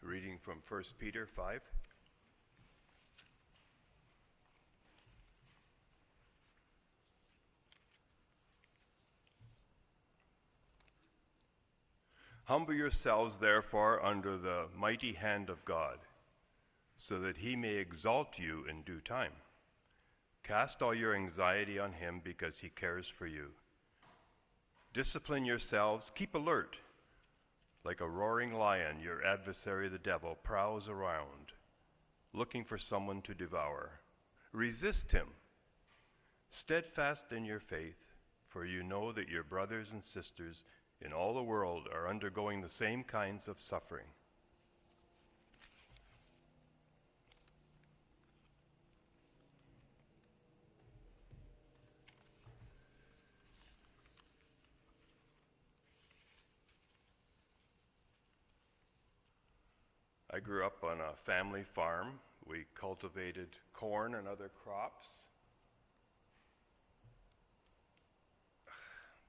Reading from 1 Peter 5. Humble yourselves, therefore, under the mighty hand of God, so that he may exalt you in due time. Cast all your anxiety on him because he cares for you. Discipline yourselves, keep alert. Like a roaring lion, your adversary the devil prowls around, looking for someone to devour. Resist him, steadfast in your faith, for you know that your brothers and sisters in all the world are undergoing the same kinds of suffering. I grew up on a family farm. We cultivated corn and other crops.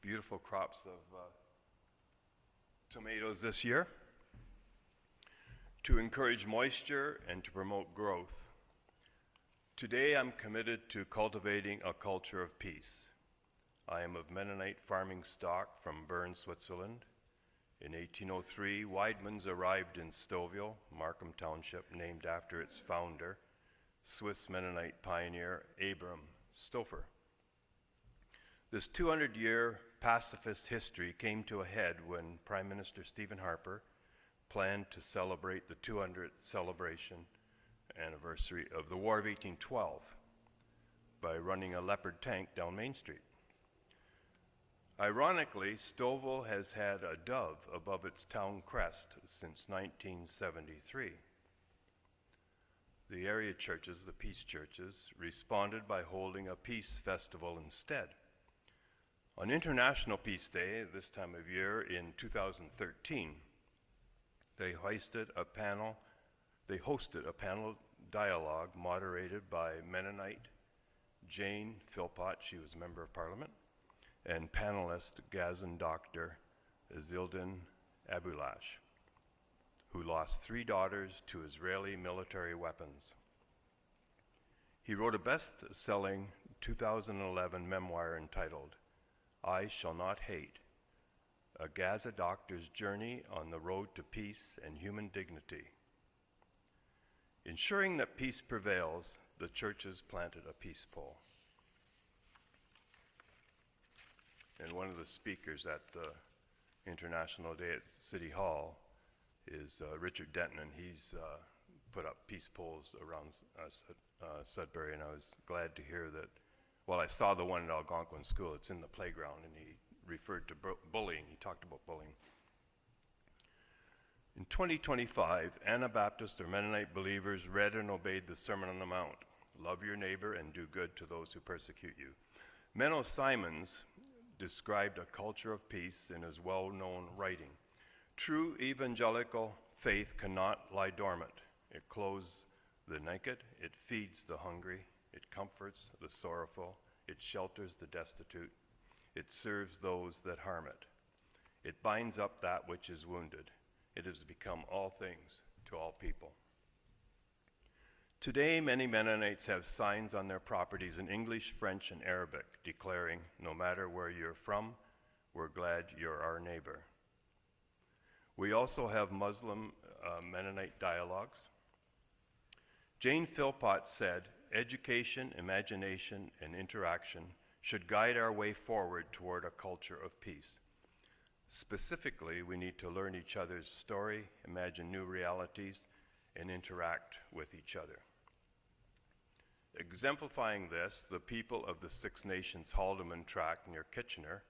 Beautiful crops of tomatoes this year to encourage moisture and to promote growth. Today I'm committed to cultivating a culture of peace. I am of Mennonite farming stock from Bern, Switzerland. In 1803, Widemans arrived in Stouffville, Markham Township, named after its founder, Swiss Mennonite pioneer Abram Stoffer. This 200-year pacifist history came to a head when Prime Minister Stephen Harper planned to celebrate the 200th celebration anniversary of the War of 1812 by running a Leopard tank down Main Street. Ironically, Stouffville has had a dove above its town crest since 1973. The area churches, the peace churches, responded by holding a peace festival instead. On International Peace Day, this time of year in 2013, they hosted a panel dialogue moderated by Mennonite Jane Philpott, she was a member of Parliament, and panelist Gazan Dr. Zildin Abulash, who lost 3 daughters to Israeli military weapons. He wrote a best-selling 2011 memoir entitled, I Shall Not Hate, a Gaza doctor's journey on the road to peace and human dignity. Ensuring that peace prevails, the churches planted a peace pole. And one of the speakers at the International Day at City Hall is Richard Denton, and he's put up peace poles around Sudbury, and I was glad to hear that. Well, I saw the one in Algonquin School. It's in the playground, and he referred to bullying. He talked about bullying. In 2025, Anabaptist or Mennonite believers read and obeyed the Sermon on the Mount, love your neighbor and do good to those who persecute you. Menno Simons described a culture of peace in his well-known writing. True evangelical faith cannot lie dormant. It clothes the naked, it feeds the hungry, it comforts the sorrowful, it shelters the destitute, it serves those that harm it. It binds up that which is wounded. It has become all things to all people. Today, many Mennonites have signs on their properties in English, French, and Arabic declaring, no matter where you're from, we're glad you're our neighbor. We also have Muslim Mennonite dialogues. Jane Philpott said, education, imagination, and interaction should guide our way forward toward a culture of peace. Specifically, we need to learn each other's story, imagine new realities, and interact with each other. Exemplifying this, the people of the Six Nations Haldeman Tract near Kitchener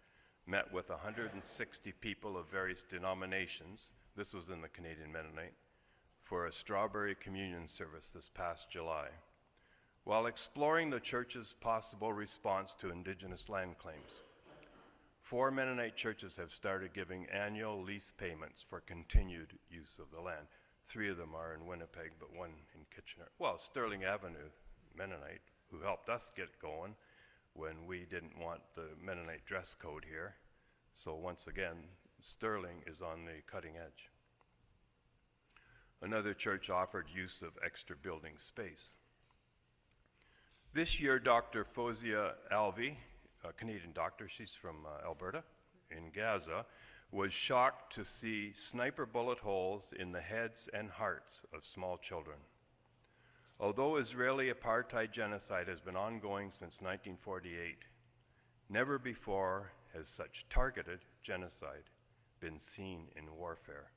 met with 160 people of various denominations, this was in the Canadian Mennonite, for a strawberry communion service this past July, while exploring the church's possible response to Indigenous land claims. 4 Mennonite churches have started giving annual lease payments for continued use of the land. 3 of them are in Winnipeg, but 1 in Kitchener. Well, Sterling Avenue Mennonite, who helped us get going when we didn't want the Mennonite dress code here. So once again, Sterling is on the cutting edge. Another church offered use of extra building space. This year, Dr. Fozia Alvi, a Canadian doctor, she's from Alberta, in Gaza, was shocked to see sniper bullet holes in the heads and hearts of small children. Although Israeli apartheid genocide has been ongoing since 1948, never before has such targeted genocide been seen in warfare.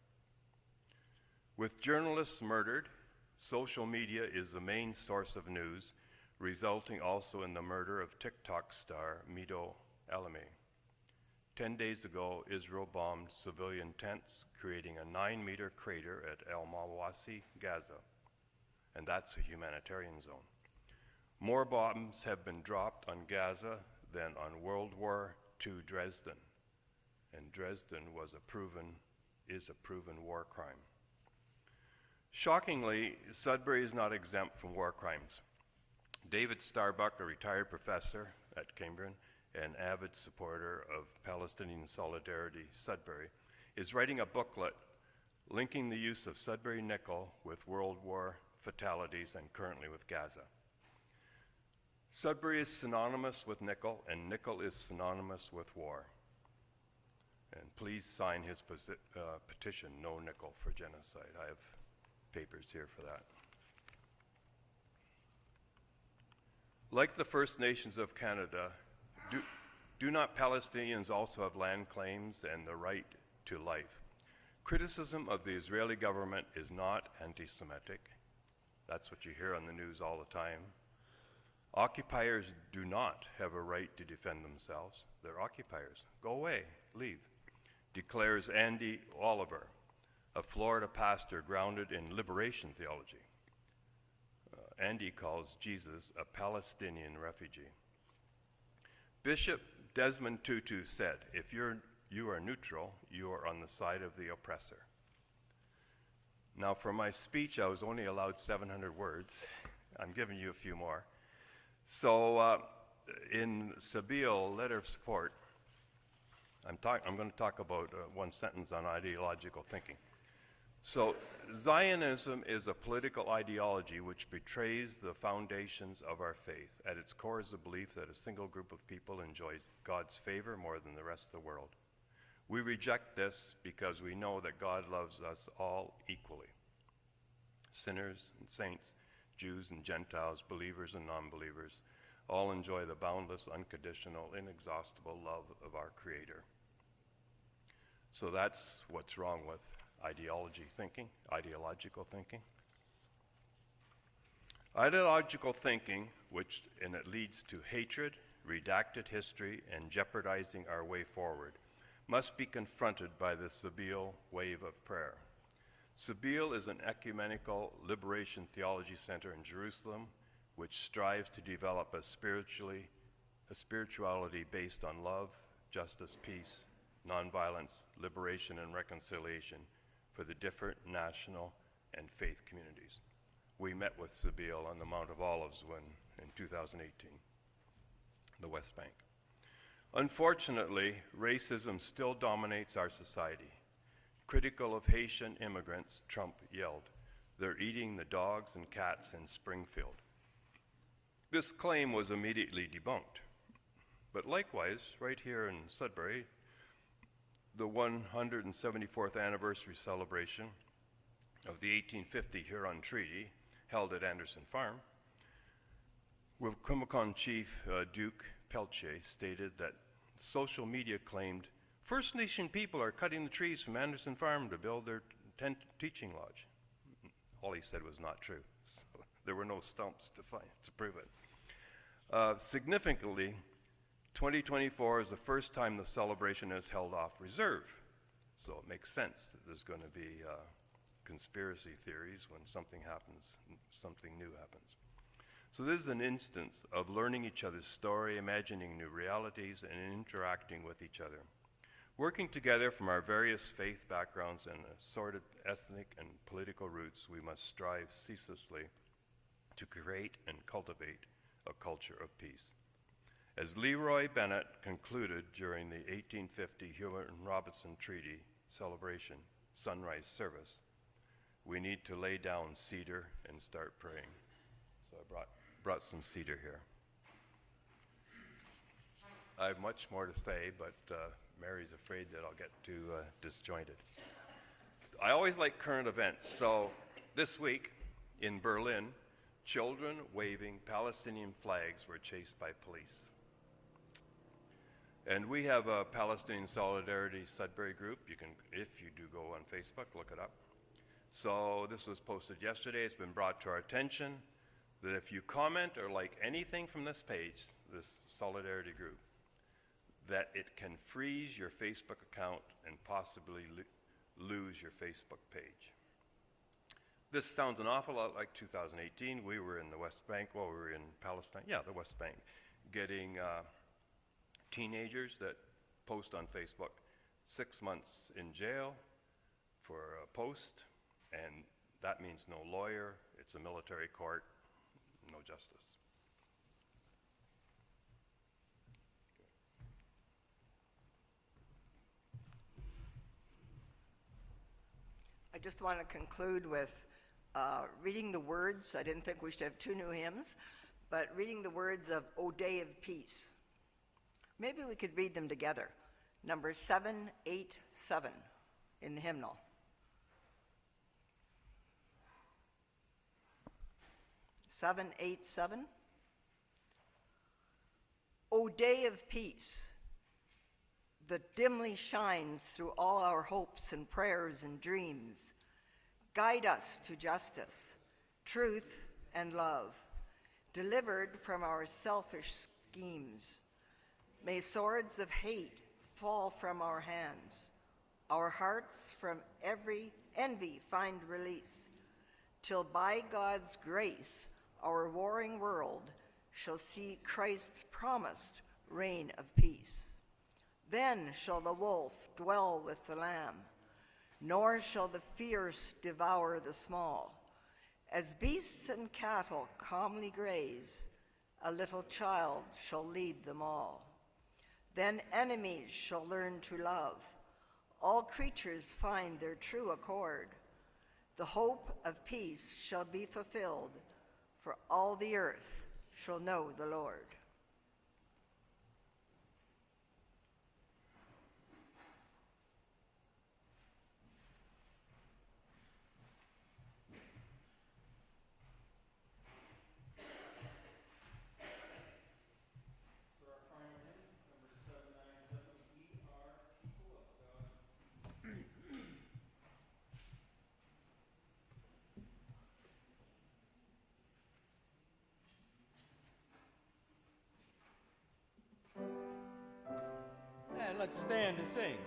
With journalists murdered, social media is the main source of news, resulting also in the murder of TikTok star Mido Alame. 10 days ago, Israel bombed civilian tents, creating a 9-meter crater at El Mawasi, Gaza, and that's a humanitarian zone. More bombs have been dropped on Gaza than on World War II Dresden, and Dresden is a proven war crime. Shockingly, Sudbury is not exempt from war crimes. David Starbuck, a retired professor at Cambridge and avid supporter of Palestinian Solidarity Sudbury, is writing a booklet linking the use of Sudbury nickel with World War fatalities and currently with Gaza. Sudbury is synonymous with nickel, and nickel is synonymous with war. And please sign his petition, No Nickel for Genocide. I have papers here for that. Like the First Nations of Canada, do not Palestinians also have land claims and the right to life? Criticism of the Israeli government is not anti-Semitic. That's what you hear on the news all the time. Occupiers do not have a right to defend themselves. They're occupiers. Go away, leave, declares Andy Oliver, a Florida pastor grounded in liberation theology. Andy calls Jesus a Palestinian refugee. Bishop Desmond Tutu said, if you are neutral, you are on the side of the oppressor. Now, for my speech, I was only allowed 700 words. I'm giving you a few more. So in Sabil, letter of support, I'm going to talk about one sentence on ideological thinking. So Zionism is a political ideology which betrays the foundations of our faith. At its core is the belief that a single group of people enjoys God's favor more than the rest of the world. We reject this because we know that God loves us all equally. Sinners and saints, Jews and Gentiles, believers and non-believers, all enjoy the boundless, unconditional, inexhaustible love of our Creator. So that's what's wrong with ideological thinking. Ideological thinking, and it leads to hatred, redacted history, and jeopardizing our way forward, must be confronted by the Sabil wave of prayer. Sabil is an ecumenical liberation theology center in Jerusalem, which strives to develop a spirituality based on love, justice, peace, nonviolence, liberation, and reconciliation for the different national and faith communities. We met with Sabil on the Mount of Olives in 2018, the West Bank. Unfortunately, racism still dominates our society. Critical of Haitian immigrants, Trump yelled, "They're eating the dogs and cats in Springfield." This claim was immediately debunked. But likewise, right here in Sudbury, the 174th anniversary celebration of the 1850 Huron Treaty held at Anderson Farm, Wikwemicon Chief Duke Pelche stated that social media claimed First Nation people are cutting the trees from Anderson Farm to build their tent teaching lodge. All he said was not true. So there were no stumps to prove it. Significantly, 2024 is the first time the celebration is held off reserve. So it makes sense that there's going to be conspiracy theories when something happens, something new happens. So this is an instance of learning each other's story, imagining new realities, and interacting with each other. Working together from our various faith backgrounds and assorted ethnic and political roots, we must strive ceaselessly to create and cultivate a culture of peace. As Leroy Bennett concluded during the 1850 Huron-Robinson Treaty celebration sunrise service, we need to lay down cedar and start praying. So I brought some cedar here. I have much more to say, but Mary's afraid that I'll get too disjointed. I always like current events. So this week in Berlin, children waving Palestinian flags were chased by police. And we have a Palestinian Solidarity Sudbury group. You can, if you do go on Facebook, look it up. So this was posted yesterday. It's been brought to our attention that if you comment or like anything from this page, this Solidarity group, that it can freeze your Facebook account and possibly lose your Facebook page. This sounds an awful lot like 2018. We were in the West Bank, well, we were in Palestine, yeah, the West Bank, getting teenagers that post on Facebook 6 months in jail for a post, and that means no lawyer, it's a military court, no justice. I just want to conclude with reading the words. I didn't think we should have 2 new hymns, but reading the words of O Day of Peace. Maybe we could read them together. Number 787 in the hymnal. Seven, 8, 7. O day of peace, that dimly shines through all our hopes and prayers and dreams, guide us to justice, truth, and love, delivered from our selfish schemes. May swords of hate fall from our hands, our hearts from every envy find release, till by God's grace our warring world shall see Christ's promised reign of peace. Then shall the wolf dwell with the lamb, nor shall the fierce devour the small. As beasts and cattle calmly graze, a little child shall lead them all. Then enemies shall learn to love, all creatures find their true accord. The hope of peace shall be fulfilled, for all the earth shall know the Lord. And let's stand to sing.